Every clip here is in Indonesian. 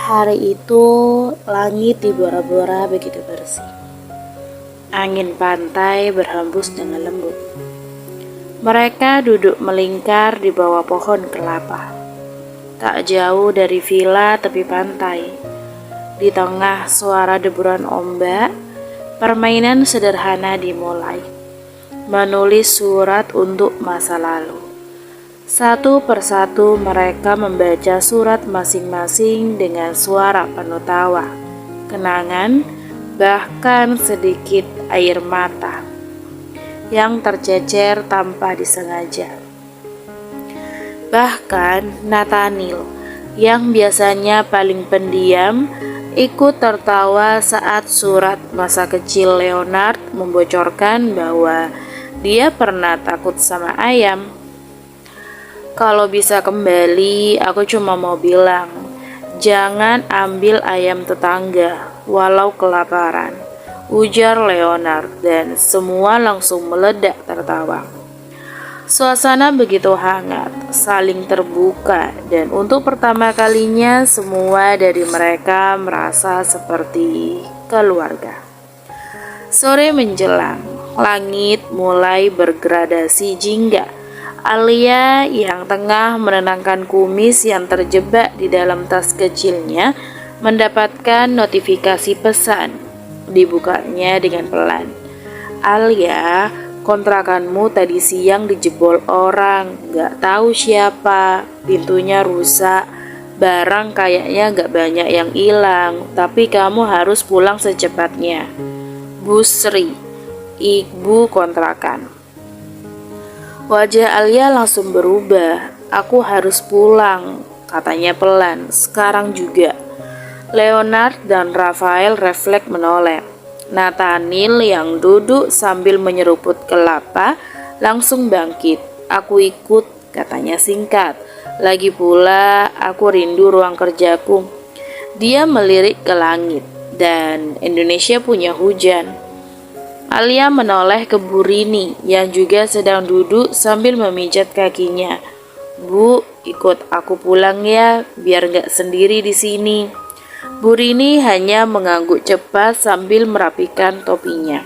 Hari itu langit di Bora-Bora begitu bersih. Angin pantai berhembus dengan lembut. Mereka duduk melingkar di bawah pohon kelapa. Tak jauh dari villa tepi pantai. Di tengah suara deburan ombak, permainan sederhana dimulai. Menulis surat untuk masa lalu. Satu persatu mereka membaca surat masing-masing dengan suara penuh tawa, kenangan, bahkan sedikit air mata yang tercecer tanpa disengaja. Bahkan Nathaniel yang biasanya paling pendiam ikut tertawa saat surat masa kecil Leonard membocorkan bahwa dia pernah takut sama ayam. Kalau bisa kembali, aku cuma mau bilang, jangan ambil ayam tetangga, walau kelaparan, ujar Leonard, dan semua langsung meledak tertawa. Suasana begitu hangat, saling terbuka, dan untuk pertama kalinya semua dari mereka merasa seperti keluarga. Sore menjelang, langit mulai bergradasi jingga. Alia yang tengah menenangkan kumis yang terjebak di dalam tas kecilnya mendapatkan notifikasi pesan. Dibukanya dengan pelan. Alia, kontrakanmu tadi siang dijebol orang, gak tahu siapa, pintunya rusak, barang kayaknya gak banyak yang hilang, tapi kamu harus pulang secepatnya. Bu Sri, ibu kontrakan. Wajah Alia langsung berubah. Aku harus pulang, katanya pelan. Sekarang juga. Leonard dan Rafael refleks menoleh. Nathaniel yang duduk sambil menyeruput kelapa langsung bangkit. Aku ikut, katanya singkat. Lagi pula aku rindu ruang kerjaku. Dia melirik ke langit dan Indonesia punya hujan. Alia menoleh ke Bu Rini yang juga sedang duduk sambil memijat kakinya. Bu, ikut aku pulang ya, biar gak sendiri di sini. Bu Rini hanya mengangguk cepat sambil merapikan topinya.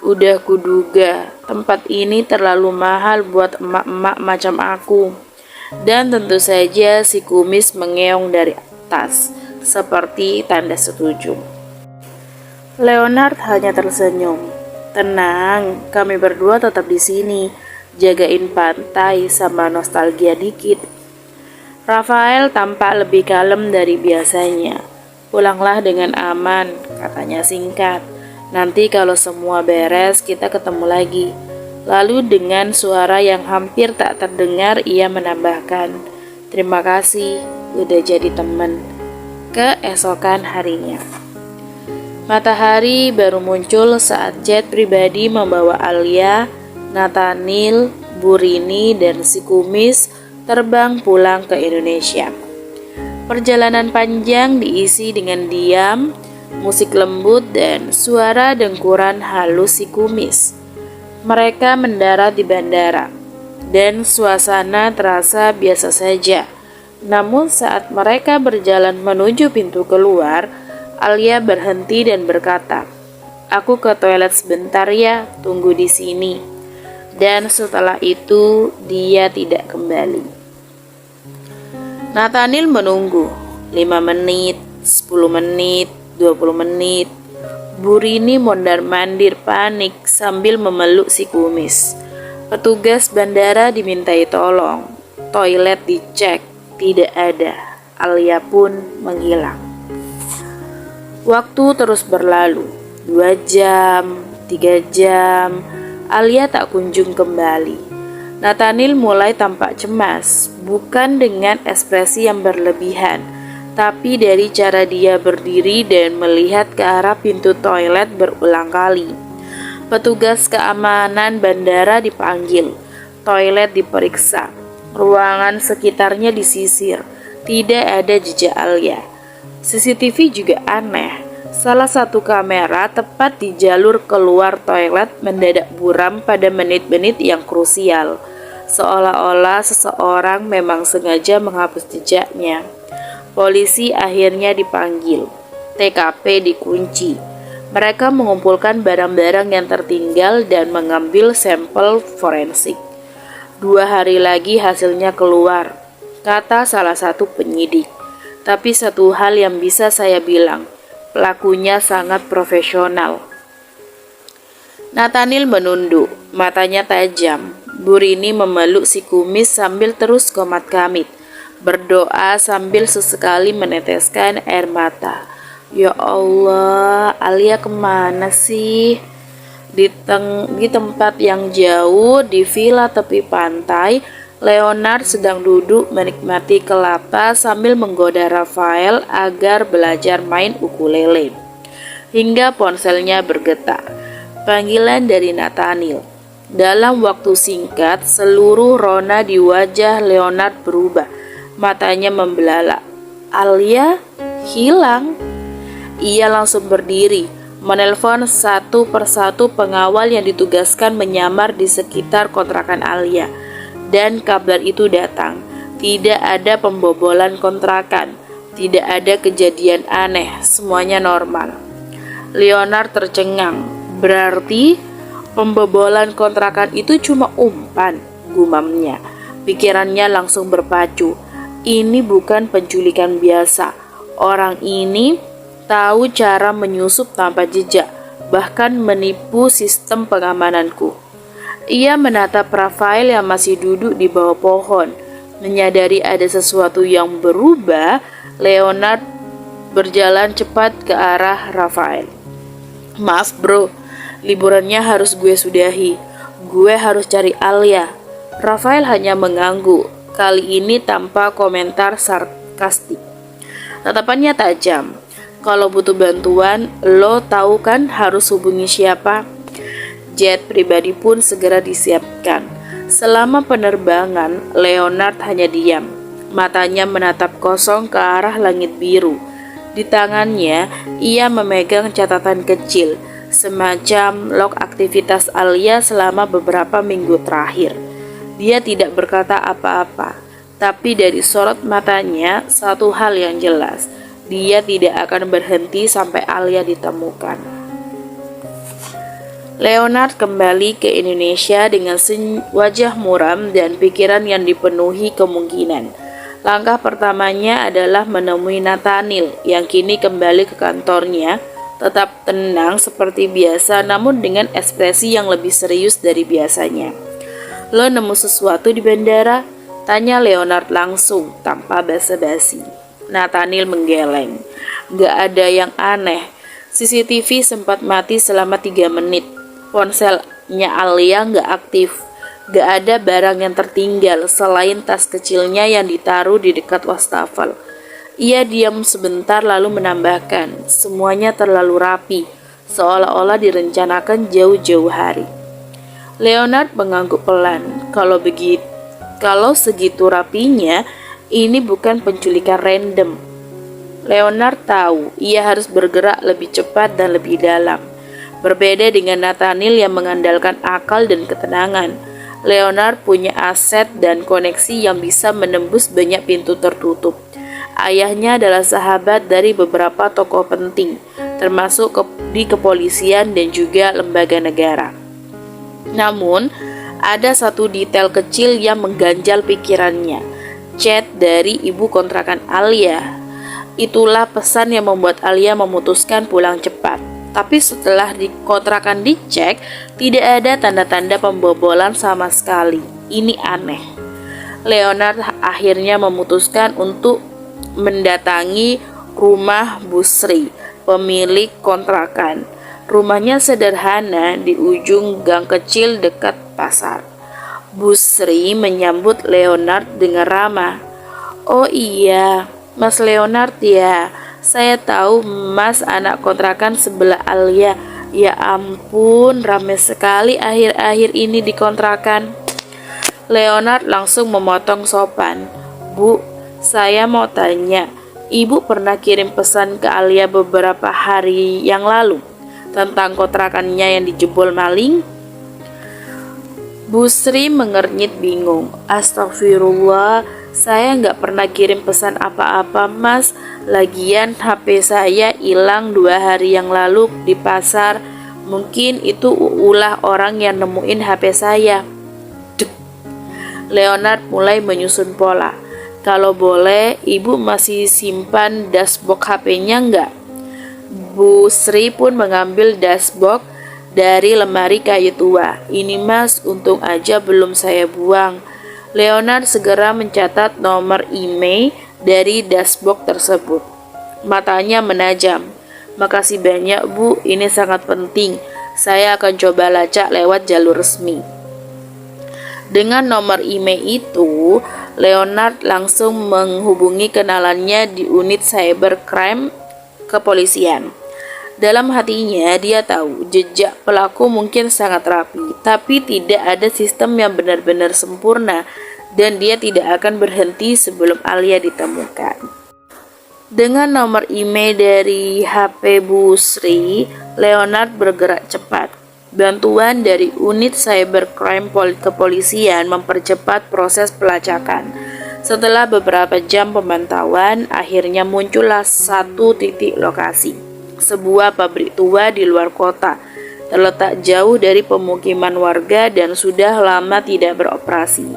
Udah kuduga, tempat ini terlalu mahal buat emak-emak macam aku. Dan tentu saja si kumis mengeong dari atas, seperti tanda setuju. Leonard hanya tersenyum. Tenang, kami berdua tetap di sini, jagain pantai sama nostalgia dikit. Rafael tampak lebih kalem dari biasanya. Pulanglah dengan aman, katanya singkat. Nanti kalau semua beres, kita ketemu lagi. Lalu dengan suara yang hampir tak terdengar, ia menambahkan, terima kasih, udah jadi teman. Keesokan harinya. Matahari baru muncul saat jet pribadi membawa Alia, Nathaniel, Bu Rini, dan si kumis terbang pulang ke Indonesia. Perjalanan panjang diisi dengan diam, musik lembut, dan suara dengkuran halus si kumis. Mereka mendarat di bandara, dan suasana terasa biasa saja. Namun saat mereka berjalan menuju pintu keluar, Alia berhenti dan berkata, aku ke toilet sebentar ya, tunggu di sini. Dan setelah itu, dia tidak kembali. Nathaniel menunggu 5 menit, 10 menit, 20 menit. Bu Rini mondar-mandir panik sambil memeluk si kumis. Petugas bandara dimintai tolong. Toilet dicek, tidak ada. Alia pun menghilang. Waktu terus berlalu, 2 jam, 3 jam, Alia tak kunjung kembali. Nathaniel mulai tampak cemas, bukan dengan ekspresi yang berlebihan, tapi dari cara dia berdiri dan melihat ke arah pintu toilet berulang kali. Petugas keamanan bandara dipanggil, toilet diperiksa, ruangan sekitarnya disisir, tidak ada jejak Alia. CCTV juga aneh. Salah satu kamera tepat di jalur keluar toilet mendadak buram pada menit-menit yang krusial, seolah-olah seseorang memang sengaja menghapus jejaknya. Polisi akhirnya dipanggil. TKP dikunci. Mereka mengumpulkan barang-barang yang tertinggal dan mengambil sampel forensik. 2 hari lagi hasilnya keluar, kata salah satu penyidik. Tapi satu hal yang bisa saya bilang, pelakunya sangat profesional. Nathaniel menunduk, matanya tajam. Burini memeluk si kumis sambil terus komat-kamit, berdoa sambil sesekali meneteskan air mata. Ya Allah, Alia kemana sih? Di tempat yang jauh, di villa tepi pantai, Leonard sedang duduk menikmati kelapa sambil menggoda Rafael agar belajar main ukulele. Hingga ponselnya bergetar. Panggilan dari Nathaniel. Dalam waktu singkat, seluruh rona di wajah Leonard berubah. Matanya membelalak. Alia hilang. Ia langsung berdiri, menelpon satu persatu pengawal yang ditugaskan menyamar di sekitar kontrakan Alia. Dan kabar itu datang. Tidak ada pembobolan kontrakan. Tidak ada kejadian aneh. Semuanya normal. Leonard tercengang. Berarti pembobolan kontrakan itu cuma umpan, gumamnya. Pikirannya langsung berpacu. Ini bukan penculikan biasa. Orang ini tahu cara menyusup tanpa jejak, bahkan menipu sistem pengamananku. Ia menatap Rafael yang masih duduk di bawah pohon. Menyadari ada sesuatu yang berubah, Leonard berjalan cepat ke arah Rafael. Maaf bro, liburannya harus gue sudahi. Gue harus cari Alia. Rafael hanya mengangguk, kali ini tanpa komentar sarkastik. Tatapannya tajam. Kalau butuh bantuan, lo tahu kan harus hubungi siapa? Jet pribadi pun segera disiapkan. Selama penerbangan, Leonard hanya diam. Matanya menatap kosong ke arah langit biru. Di tangannya, ia memegang catatan kecil, semacam log aktivitas Alia selama beberapa minggu terakhir. Dia tidak berkata apa-apa, tapi dari sorot matanya, satu hal yang jelas. Dia tidak akan berhenti sampai Alia ditemukan. Leonard kembali ke Indonesia dengan wajah muram dan pikiran yang dipenuhi kemungkinan. Langkah pertamanya adalah menemui Nathaniel yang kini kembali ke kantornya, tetap tenang seperti biasa namun dengan ekspresi yang lebih serius dari biasanya. Lo nemu sesuatu di bandara? Tanya Leonard langsung tanpa basa-basi. Nathaniel menggeleng. Gak ada yang aneh. CCTV sempat mati selama 3 menit. Ponselnya Alia gak aktif. Gak ada barang yang tertinggal selain tas kecilnya yang ditaruh di dekat wastafel. Ia diam sebentar lalu menambahkan, semuanya terlalu rapi, seolah-olah direncanakan jauh-jauh hari. Leonard mengangguk pelan. Kalau segitu rapinya, ini bukan penculikan random. Leonard tahu ia harus bergerak lebih cepat dan lebih dalam. Berbeda dengan Nathaniel yang mengandalkan akal dan ketenangan, Leonard punya aset dan koneksi yang bisa menembus banyak pintu tertutup. Ayahnya adalah sahabat dari beberapa tokoh penting, termasuk di kepolisian dan juga lembaga negara. Namun, ada satu detail kecil yang mengganjal pikirannya. Chat dari ibu kontrakan Alia. Itulah pesan yang membuat Alia memutuskan pulang cepat. Tapi setelah kontrakan dicek, tidak ada tanda-tanda pembobolan sama sekali. Ini aneh. Leonard akhirnya memutuskan untuk mendatangi rumah Busri, pemilik kontrakan. Rumahnya sederhana di ujung gang kecil dekat pasar. Busri menyambut Leonard dengan ramah. Oh iya, Mas Leonard ya. Saya tahu Mas anak kontrakan sebelah Alia. Ya ampun, ramai sekali akhir-akhir ini di kontrakan. Leonard langsung memotong sopan. Bu, saya mau tanya, Ibu pernah kirim pesan ke Alia beberapa hari yang lalu tentang kontrakannya yang dijebol maling? Busri mengernyit bingung. Astagfirullah, Saya nggak pernah kirim pesan apa-apa, Mas. Lagian HP saya hilang 2 hari yang lalu di pasar. Mungkin itu ulah orang yang nemuin HP saya. Dek. Leonard mulai menyusun pola. Kalau boleh, ibu masih simpan dashboard HP-nya nggak? Bu Sri pun mengambil dashboard dari lemari kayu tua. Ini Mas, untung aja belum saya buang. Leonard segera mencatat nomor email dari dashboard tersebut. Matanya menajam. Makasih banyak Bu, ini sangat penting. Saya akan coba lacak lewat jalur resmi. Dengan nomor email itu, Leonard langsung menghubungi kenalannya di unit cybercrime kepolisian. Dalam hatinya dia tahu jejak pelaku mungkin sangat rapi, tapi tidak ada sistem yang benar-benar sempurna dan dia tidak akan berhenti sebelum Alia ditemukan. Dengan nomor email dari HP Bu Sri, Leonard bergerak cepat. Bantuan dari unit cybercrime kepolisian mempercepat proses pelacakan. Setelah beberapa jam pemantauan, akhirnya muncullah satu titik lokasi. Sebuah pabrik tua di luar kota, terletak jauh dari pemukiman warga dan sudah lama tidak beroperasi.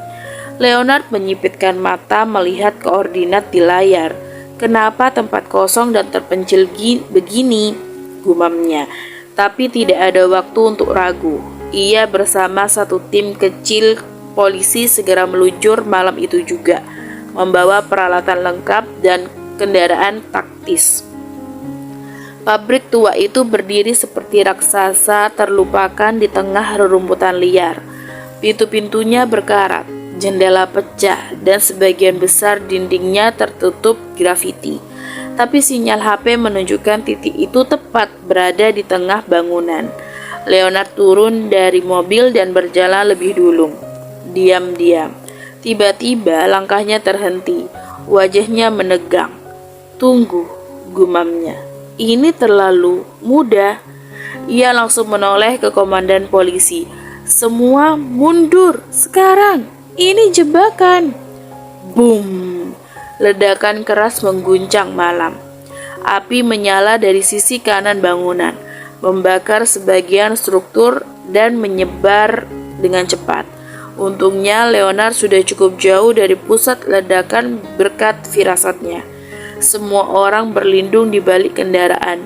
Leonard menyipitkan mata melihat koordinat di layar. Kenapa tempat kosong dan terpencil begini? Gumamnya. Tapi tidak ada waktu untuk ragu. Ia bersama satu tim kecil polisi segera meluncur malam itu juga, membawa peralatan lengkap dan kendaraan taktis. Pabrik tua itu berdiri seperti raksasa terlupakan di tengah rerumputan liar. Pintu-pintunya berkarat, jendela pecah, dan sebagian besar dindingnya tertutup grafiti. Tapi sinyal HP menunjukkan titik itu tepat berada di tengah bangunan. Leonard turun dari mobil dan berjalan lebih dulu. Diam-diam. Tiba-tiba langkahnya terhenti. Wajahnya menegang. Tunggu, gumamnya. Ini terlalu mudah. Ia langsung menoleh ke komandan polisi. Semua mundur sekarang. Ini jebakan. Boom. Ledakan keras mengguncang malam. Api menyala dari sisi kanan bangunan, membakar sebagian struktur dan menyebar dengan cepat. Untungnya Leonard sudah cukup jauh dari pusat ledakan berkat firasatnya. Semua orang berlindung di balik kendaraan.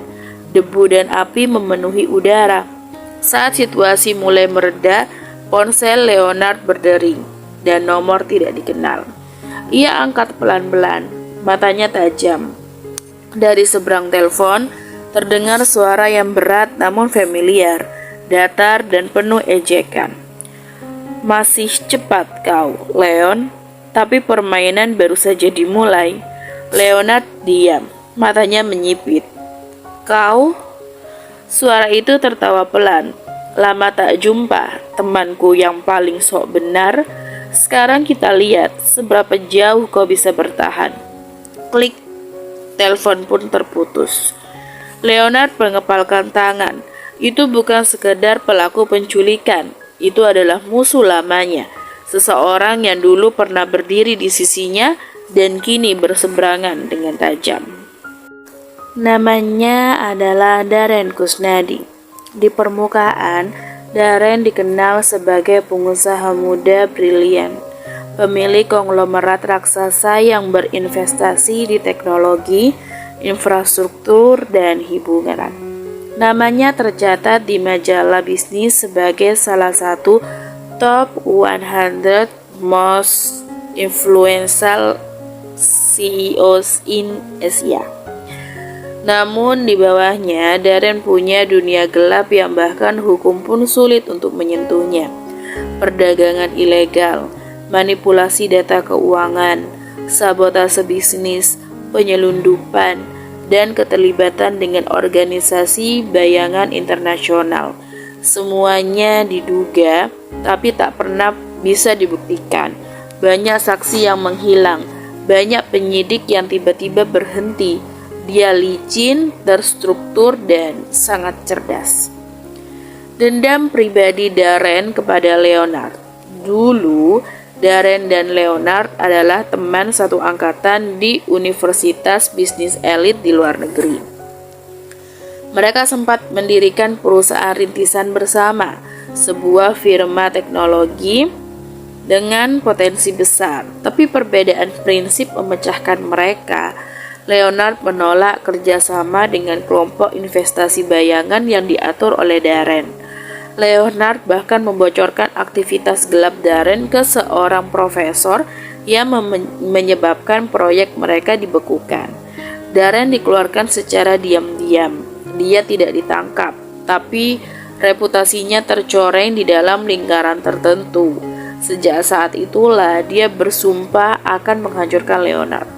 Debu dan api memenuhi udara. Saat situasi mulai mereda, ponsel Leonard berdering dan nomor tidak dikenal. Ia angkat pelan-pelan, matanya tajam. Dari seberang telepon, terdengar suara yang berat namun familiar, datar dan penuh ejekan. Masih cepat kau, Leon, tapi permainan baru saja dimulai. Leonard diam, matanya menyipit. Kau? Suara itu tertawa pelan. Lama tak jumpa, temanku yang paling sok benar. Sekarang kita lihat seberapa jauh kau bisa bertahan. Klik, telepon pun terputus. Leonard mengepalkan tangan. Itu bukan sekedar pelaku penculikan, itu adalah musuh lamanya. Seseorang yang dulu pernah berdiri di sisinya dan kini berseberangan dengan tajam. Namanya adalah Darren Kusnadi. Di permukaan, Darren dikenal sebagai pengusaha muda brilian, pemilik konglomerat raksasa yang berinvestasi di teknologi, infrastruktur, dan hiburan. Namanya tercatat di majalah bisnis sebagai salah satu top 100 most influential CEOs in Asia. Namun di bawahnya, Darren punya dunia gelap yang bahkan hukum pun sulit untuk menyentuhnya. Perdagangan ilegal, manipulasi data keuangan, sabotase bisnis, penyelundupan, dan keterlibatan dengan organisasi bayangan internasional. Semuanya diduga, tapi tak pernah bisa dibuktikan. Banyak saksi yang menghilang, banyak penyidik yang tiba-tiba berhenti. Dia licin, terstruktur, dan sangat cerdas. Dendam pribadi Darren kepada Leonard. Dulu, Darren dan Leonard adalah teman satu angkatan di universitas bisnis elit di luar negeri. Mereka sempat mendirikan perusahaan rintisan bersama, sebuah firma teknologi dengan potensi besar. Tapi perbedaan prinsip memecahkan mereka. Leonard menolak kerjasama dengan kelompok investasi bayangan yang diatur oleh Darren. Leonard bahkan membocorkan aktivitas gelap Darren ke seorang profesor yang menyebabkan proyek mereka dibekukan. Darren dikeluarkan secara diam-diam. Dia tidak ditangkap, tapi reputasinya tercoreng di dalam lingkaran tertentu. Sejak saat itulah dia bersumpah akan menghancurkan Leonard.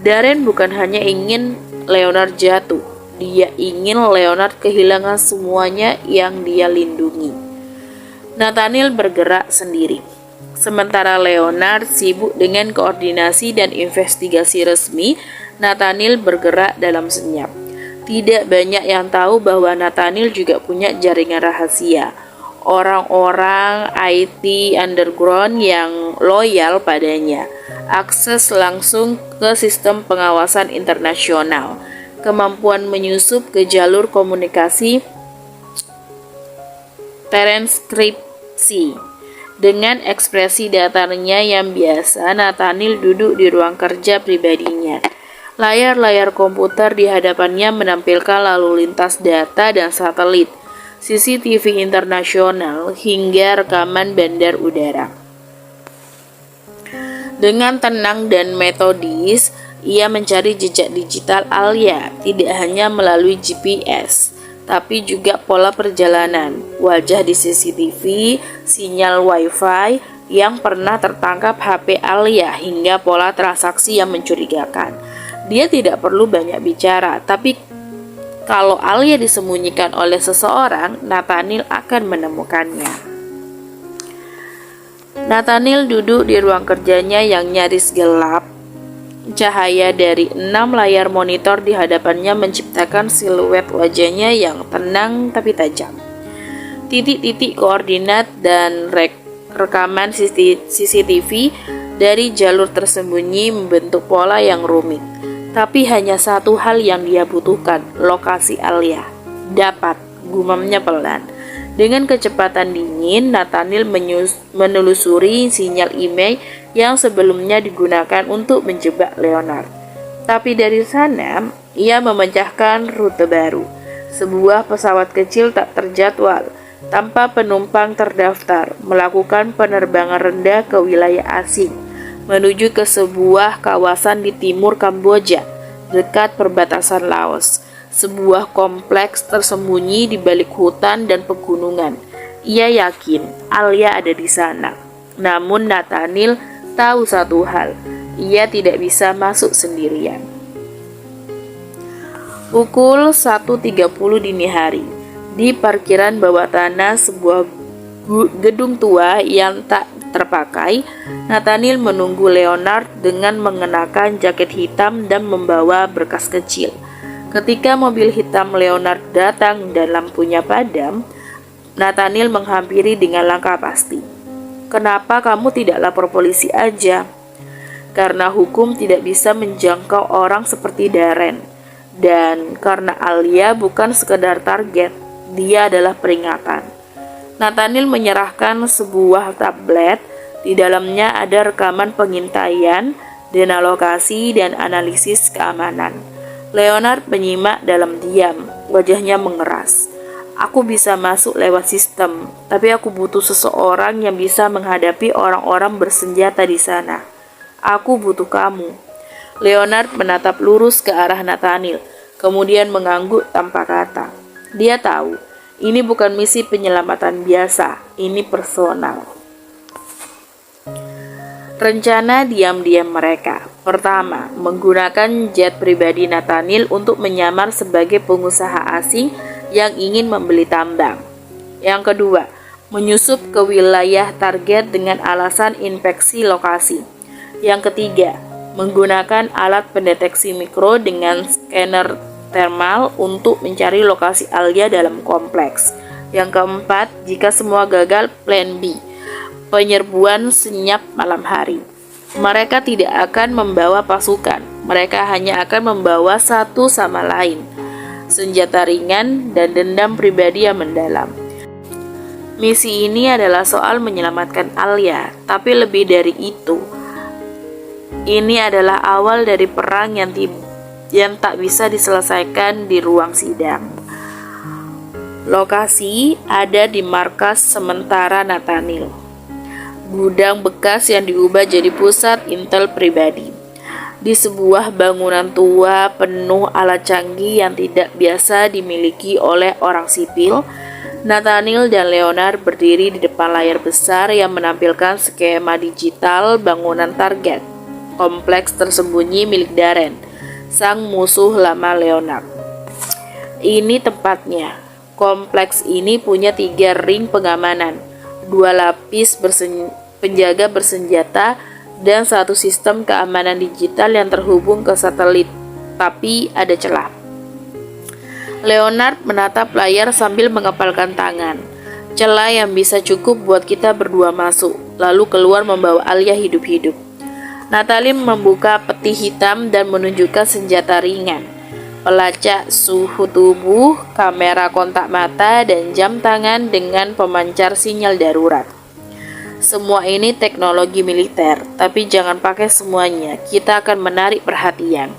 Darren bukan hanya ingin Leonard jatuh, dia ingin Leonard kehilangan semuanya yang dia lindungi. Nathaniel bergerak sendiri, sementara Leonard sibuk dengan koordinasi dan investigasi resmi. Nathaniel bergerak dalam senyap. Tidak banyak yang tahu bahwa Nathaniel juga punya jaringan rahasia. Orang-orang IT underground yang loyal padanya, akses langsung ke sistem pengawasan internasional, kemampuan menyusup ke jalur komunikasi transkripsi. Dengan ekspresi datarnya yang biasa, Nathaniel duduk di ruang kerja pribadinya. Layar-layar komputer di hadapannya menampilkan lalu lintas data dan satelit, CCTV internasional, hingga rekaman bandar udara. Dengan tenang dan metodis, ia mencari jejak digital Alia, tidak hanya melalui GPS, tapi juga pola perjalanan, wajah di CCTV, sinyal Wi-Fi yang pernah tertangkap HP Alia, hingga pola transaksi yang mencurigakan. Dia tidak perlu banyak bicara, tapi kalau Alia disembunyikan oleh seseorang, Nathaniel akan menemukannya. Nathaniel duduk di ruang kerjanya yang nyaris gelap. Cahaya dari 6 layar monitor di hadapannya menciptakan siluet wajahnya yang tenang tapi tajam. Titik-titik koordinat dan rekaman CCTV dari jalur tersembunyi membentuk pola yang rumit. Tapi hanya satu hal yang dia butuhkan, lokasi Alia. Dapat, gumamnya pelan. Dengan kecepatan dingin, Nathaniel menelusuri sinyal email yang sebelumnya digunakan untuk menjebak Leonard. Tapi dari sana, ia memecahkan rute baru. Sebuah pesawat kecil tak terjadwal, tanpa penumpang terdaftar, melakukan penerbangan rendah ke wilayah asing, menuju ke sebuah kawasan di timur Kamboja, dekat perbatasan Laos. Sebuah kompleks tersembunyi di balik hutan dan pegunungan. Ia yakin Alia ada di sana. Namun Nathaniel tahu satu hal, ia tidak bisa masuk sendirian. Pukul 1.30 dini hari, di parkiran bawah tanah sebuah gedung tua yang tak terpakai, Nathaniel menunggu Leonard dengan mengenakan jaket hitam dan membawa berkas kecil. Ketika mobil hitam Leonard datang dan lampunya padam, Nathaniel menghampiri dengan langkah pasti. "Kenapa kamu tidak lapor polisi aja?" "Karena hukum tidak bisa menjangkau orang seperti Darren. Dan karena Alia bukan sekedar target, dia adalah peringatan." Nathaniel menyerahkan sebuah tablet. Di dalamnya ada rekaman pengintaian, dana lokasi, dan analisis keamanan. Leonard menyimak dalam diam, wajahnya mengeras. "Aku bisa masuk lewat sistem, tapi aku butuh seseorang yang bisa menghadapi orang-orang bersenjata di sana. Aku butuh kamu." Leonard menatap lurus ke arah Nathaniel, kemudian mengangguk tanpa kata. Dia tahu, ini bukan misi penyelamatan biasa, ini personal. Rencana diam-diam mereka. Pertama, menggunakan jet pribadi Nathaniel untuk menyamar sebagai pengusaha asing yang ingin membeli tambang. Yang kedua, menyusup ke wilayah target dengan alasan inspeksi lokasi. Yang ketiga, menggunakan alat pendeteksi mikro dengan scanner thermal untuk mencari lokasi Alia dalam kompleks. Yang keempat, jika semua gagal, plan B. penyerbuan senyap malam hari. Mereka tidak akan membawa pasukan, mereka hanya akan membawa satu sama lain, senjata ringan dan dendam pribadi yang mendalam. Misi ini adalah soal menyelamatkan Alia, tapi lebih dari itu, ini adalah awal dari perang yang tak bisa diselesaikan di ruang sidang. Lokasi ada di markas sementara Nathaniel, gudang bekas yang diubah jadi pusat intel pribadi. Di sebuah bangunan tua penuh alat canggih yang tidak biasa dimiliki oleh orang sipil, Nathaniel dan Leonard berdiri di depan layar besar yang menampilkan skema digital bangunan target, kompleks tersembunyi milik Darren, sang musuh lama Leonard. Ini tempatnya. Kompleks ini punya 3 ring pengamanan, 2 lapis penjaga bersenjata, dan 1 sistem keamanan digital yang terhubung ke satelit, tapi ada celah. Leonard menatap layar sambil mengepalkan tangan. Celah yang bisa cukup buat kita berdua masuk, lalu keluar membawa Alia hidup-hidup. Nathaniel membuka peti hitam dan menunjukkan senjata ringan, pelacak suhu tubuh, kamera kontak mata, dan jam tangan dengan pemancar sinyal darurat. Semua ini teknologi militer, tapi jangan pakai semuanya, kita akan menarik perhatian.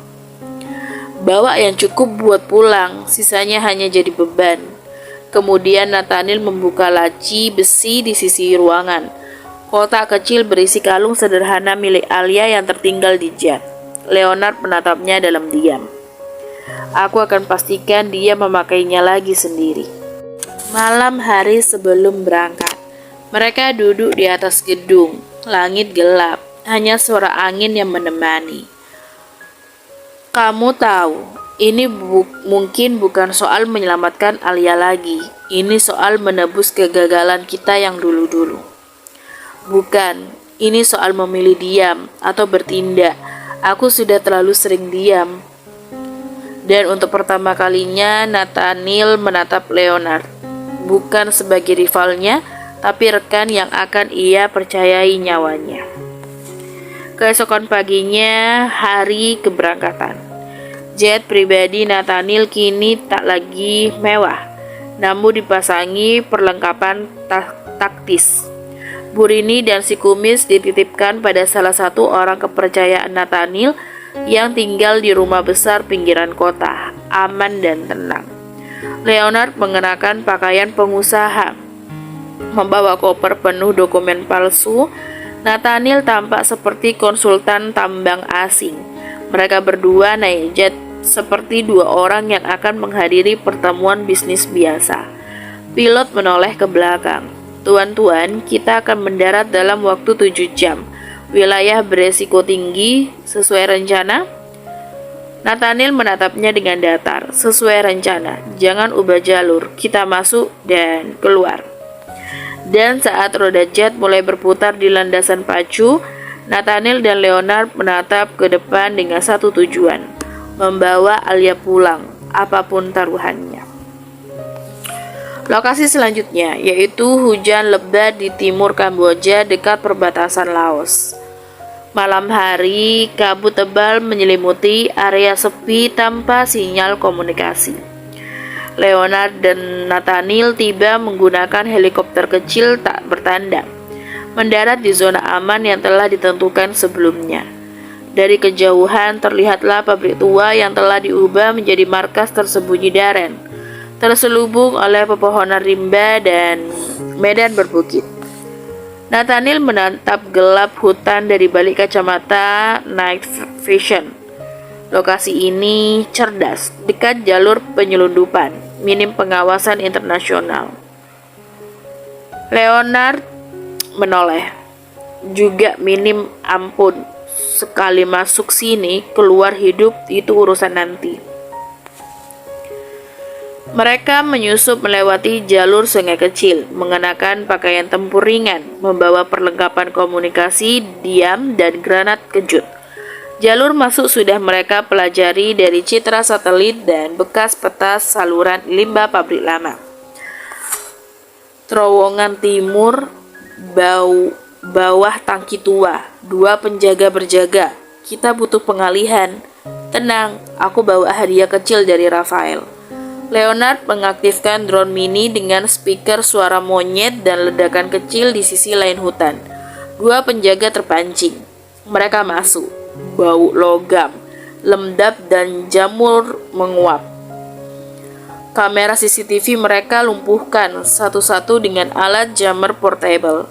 Bawa yang cukup buat pulang, sisanya hanya jadi beban. Kemudian Nathaniel membuka laci besi di sisi ruangan. Kotak kecil berisi kalung sederhana milik Alia yang tertinggal di jet. Leonard menatapnya dalam diam. Aku akan pastikan dia memakainya lagi sendiri. Malam hari sebelum berangkat, mereka duduk di atas gedung. Langit gelap, hanya suara angin yang menemani. Kamu tahu, ini mungkin bukan soal menyelamatkan Alia lagi. Ini soal menebus kegagalan kita yang dulu-dulu. Bukan, ini soal memilih diam atau bertindak. Aku sudah terlalu sering diam. Dan untuk pertama kalinya Nathaniel menatap Leonard, bukan sebagai rivalnya, tapi rekan yang akan ia percayai nyawanya. Keesokan paginya, hari keberangkatan. Jet pribadi Nathaniel kini tak lagi mewah, namun dipasangi perlengkapan taktis. Burini dan si kumis dititipkan pada salah satu orang kepercayaan Nathaniel yang tinggal di rumah besar pinggiran kota, aman dan tenang. Leonard mengenakan pakaian pengusaha, membawa koper penuh dokumen palsu. Nathaniel tampak seperti konsultan tambang asing. Mereka berdua naik jet seperti 2 orang yang akan menghadiri pertemuan bisnis biasa. Pilot menoleh ke belakang. Tuan-tuan, kita akan mendarat dalam waktu 7 jam. Wilayah beresiko tinggi, sesuai rencana? Nathaniel menatapnya dengan datar. Sesuai rencana, jangan ubah jalur, kita masuk dan keluar. Dan saat roda jet mulai berputar di landasan pacu, Nathaniel dan Leonard menatap ke depan dengan satu tujuan, membawa Alia pulang, apapun taruhannya. Lokasi selanjutnya yaitu hujan lebat di timur Kamboja dekat perbatasan Laos. Malam hari, kabut tebal menyelimuti area sepi tanpa sinyal komunikasi. Leonard dan Nathaniel tiba menggunakan helikopter kecil tak bertanda, mendarat di zona aman yang telah ditentukan sebelumnya. Dari kejauhan terlihatlah pabrik tua yang telah diubah menjadi markas tersembunyi Darren, terselubung oleh pepohonan rimba dan medan berbukit. Nathaniel menatap gelap hutan dari balik kacamata night vision. Lokasi ini cerdas, dekat jalur penyelundupan, minim pengawasan internasional. Leonard menoleh, juga minim ampun. Sekali masuk sini, keluar hidup itu urusan nanti. Mereka menyusup melewati jalur sungai kecil, mengenakan pakaian tempur ringan, membawa perlengkapan komunikasi, diam, dan granat kejut. Jalur masuk sudah mereka pelajari dari citra satelit dan bekas peta saluran limbah pabrik lama. Terowongan timur, bau bawah tangki tua. Dua penjaga berjaga. Kita butuh pengalihan. Tenang, aku bawa hadiah kecil dari Rafael. Leonard mengaktifkan drone mini dengan speaker suara monyet dan ledakan kecil di sisi lain hutan. Dua penjaga terpancing. Mereka masuk. Bau logam, lembab dan jamur menguap. Kamera CCTV mereka lumpuhkan satu-satu dengan alat jammer portable.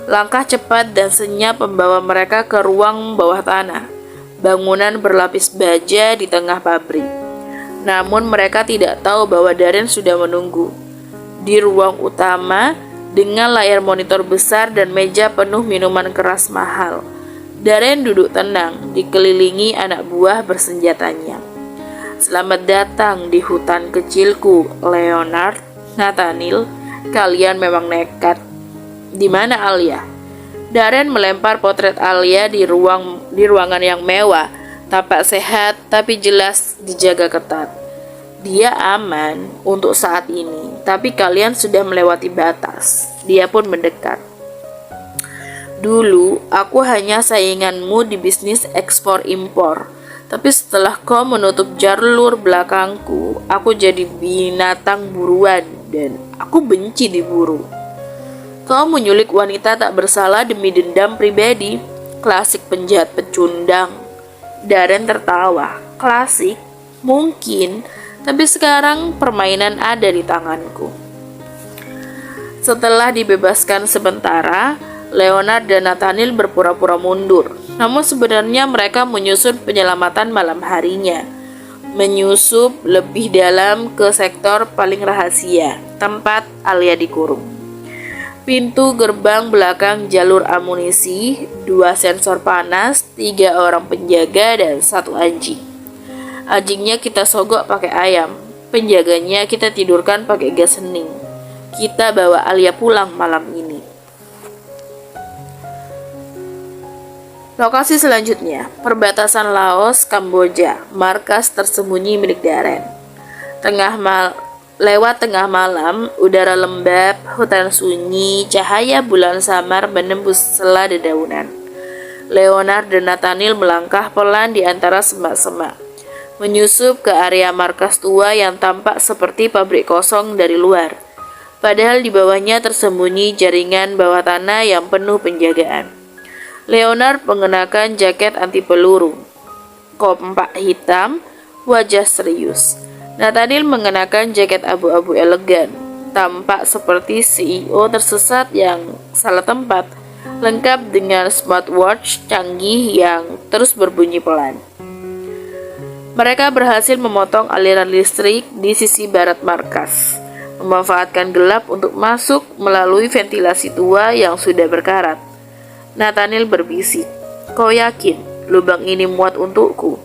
Langkah cepat dan senyap membawa mereka ke ruang bawah tanah. Bangunan berlapis baja di tengah pabrik. Namun mereka tidak tahu bahwa Darren sudah menunggu. Di ruang utama, dengan layar monitor besar dan meja penuh minuman keras mahal. Darren duduk tenang, dikelilingi anak buah bersenjatanya. Selamat datang di hutan kecilku, Leonard, Nathaniel. Kalian memang nekat. Di mana Alia? Darren melempar potret Alia di ruangan yang mewah. Tampak sehat, tapi jelas dijaga ketat. Dia aman untuk saat ini, tapi kalian sudah melewati batas. Dia pun mendekat. Dulu, aku hanya sainganmu di bisnis ekspor-impor. Tapi setelah kau menutup jalur belakangku, aku jadi binatang buruan dan aku benci diburu. Kau menyulik wanita tak bersalah demi dendam pribadi. Klasik penjahat pecundang. Darren tertawa. Klasik? Mungkin, tapi sekarang permainan ada di tanganku. Setelah dibebaskan sementara, Leonard dan Nathaniel berpura-pura mundur. Namun sebenarnya mereka menyusun penyelamatan malam harinya. Menyusup lebih dalam ke sektor paling rahasia, tempat Alia dikurung. Pintu gerbang belakang jalur amunisi, 2 sensor panas, 3 orang penjaga, dan 1 anjing. Anjingnya kita sogok pakai ayam, penjaganya kita tidurkan pakai gas hening. Kita bawa Alia pulang malam ini. Lokasi selanjutnya, perbatasan Laos, Kamboja, markas tersembunyi milik Darren. Lewat tengah malam, udara lembab, hutan sunyi, cahaya bulan samar menembus sela dedaunan. Leonard dan Nathaniel melangkah pelan di antara semak-semak, menyusup ke area markas tua yang tampak seperti pabrik kosong dari luar. Padahal di bawahnya tersembunyi jaringan bawah tanah yang penuh penjagaan. Leonard mengenakan jaket anti peluru, kompak hitam, wajah serius. Nathaniel mengenakan jaket abu-abu elegan, tampak seperti CEO tersesat yang salah tempat, lengkap dengan smartwatch canggih yang terus berbunyi pelan. Mereka berhasil memotong aliran listrik di sisi barat markas, memanfaatkan gelap untuk masuk melalui ventilasi tua yang sudah berkarat. Nathaniel berbisik, "Kau yakin lubang ini muat untukku?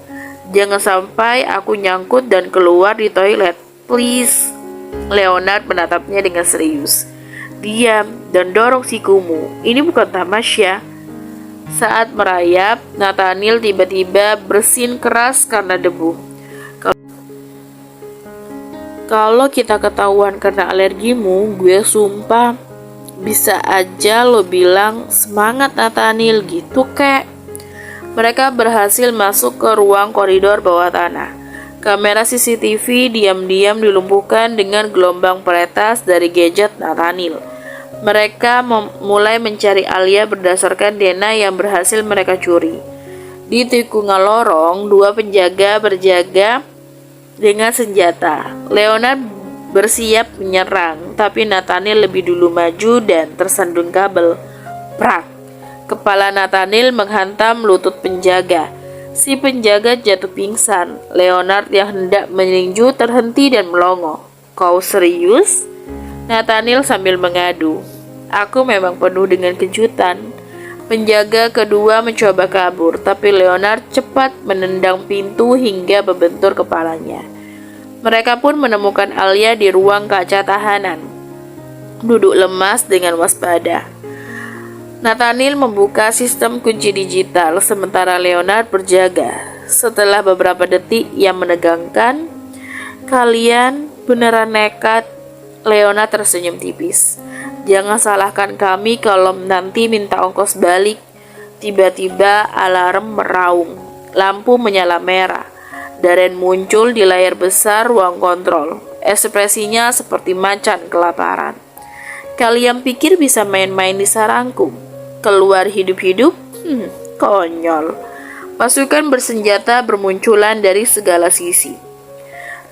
Jangan sampai aku nyangkut dan keluar di toilet, please." Leonard menatapnya dengan serius. "Diam dan dorong sikumu, ini bukan tamasya." Saat merayap, Nathaniel tiba-tiba bersin keras karena debu. "Kalau kita ketahuan karena alergimu, gue sumpah bisa aja lo bilang semangat Nathaniel gitu kek." Mereka berhasil masuk ke ruang koridor bawah tanah. Kamera CCTV diam-diam dilumpuhkan dengan gelombang peretas dari gadget Nathaniel. Mereka mulai mencari Alia berdasarkan DNA yang berhasil mereka curi. Di tikungan lorong, 2 penjaga berjaga dengan senjata. Leonard bersiap menyerang, tapi Nathaniel lebih dulu maju dan tersandung kabel. Prak! Kepala Nathaniel menghantam lutut penjaga. Si penjaga jatuh pingsan. Leonard yang hendak meninju terhenti dan melongo. "Kau serius?" Nathaniel sambil mengadu. "Aku memang penuh dengan kejutan." Penjaga kedua mencoba kabur, tapi Leonard cepat menendang pintu hingga membentur kepalanya. Mereka pun menemukan Alia di ruang kaca tahanan, duduk lemas dengan waspada. Nathaniel membuka sistem kunci digital sementara Leonard berjaga. Setelah beberapa detik yang menegangkan, "Kalian beneran nekat." Leonard tersenyum tipis. Jangan salahkan kami kalau nanti minta ongkos balik. Tiba-tiba alarm meraung. Lampu menyala merah. Darren muncul di layar besar ruang kontrol. Ekspresinya seperti macan kelaparan. Kalian pikir bisa main-main di sarangku? Keluar hidup-hidup? Konyol. Pasukan bersenjata bermunculan dari segala sisi.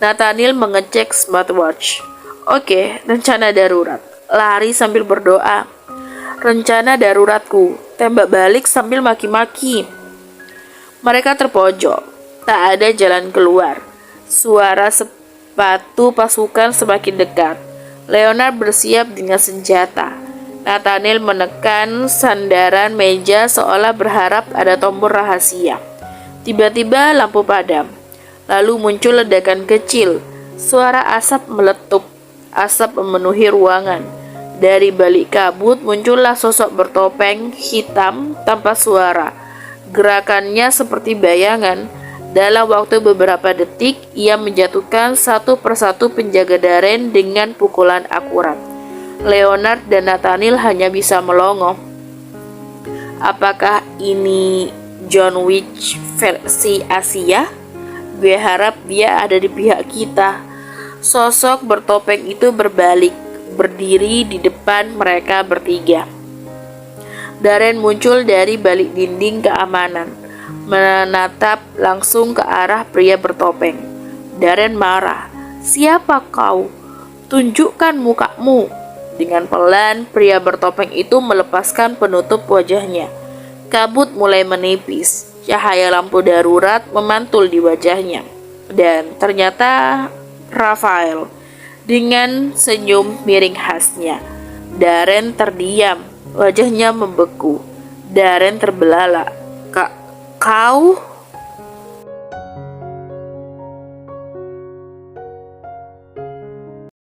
Nathaniel mengecek smartwatch. Oke, rencana darurat. Lari sambil berdoa. Rencana daruratku. Tembak balik sambil maki-maki. Mereka terpojok. Tak ada jalan keluar. Suara sepatu pasukan semakin dekat. Leonard bersiap dengan senjata. Nathaniel menekan sandaran meja seolah berharap ada tombol rahasia. Tiba-tiba lampu padam. Lalu muncul ledakan kecil. Suara asap meletup. Asap memenuhi ruangan. Dari balik kabut muncullah sosok bertopeng hitam tanpa suara. Gerakannya seperti bayangan. Dalam waktu beberapa detik, ia menjatuhkan satu persatu penjaga Darren dengan pukulan akurat. Leonard dan Nathaniel hanya bisa melongo. Apakah ini John Wick versi Asia? Gue harap dia ada di pihak kita. Sosok bertopeng itu berbalik, berdiri di depan mereka bertiga. Darren muncul dari balik dinding keamanan, menatap langsung ke arah pria bertopeng. Darren marah. Siapa kau? Tunjukkan mukamu. Dengan pelan, pria bertopeng itu melepaskan penutup wajahnya. Kabut mulai menipis. Cahaya lampu darurat memantul di wajahnya. Dan ternyata Rafael dengan senyum miring khasnya. Darren terdiam. Wajahnya membeku. Darren terbelalak. Kau?